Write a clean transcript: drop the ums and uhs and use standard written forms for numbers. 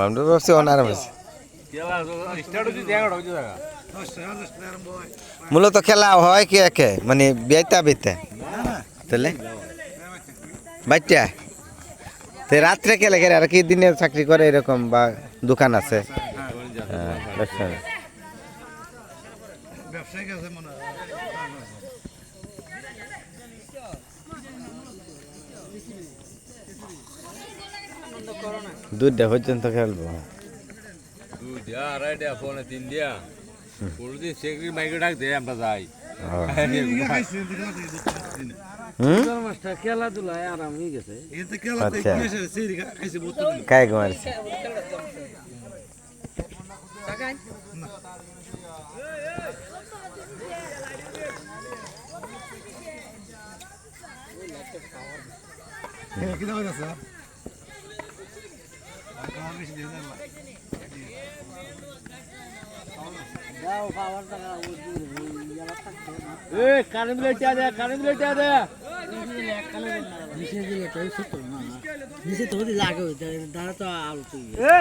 আমরা ভাবছি অনারাম আছে। মূলত খেলা হয় কি একে মানে বেতা বেতে তাহলে বাচ্চা তো রাত্রে খেলে খেলে আর কি দিনে চাকরি করে এরকম বা দোকান আছে দুধটা পর্যন্ত খেলবো খেলাধুলায় আরাম হয়ে গেছে। কায় মারছে কারেন্ট লাইটটা দে, কারেন্ট লাইটটা দে। নিচে দিলে তো ছোট না, নিচে তো লাগে, দাঁড়া তো আলো।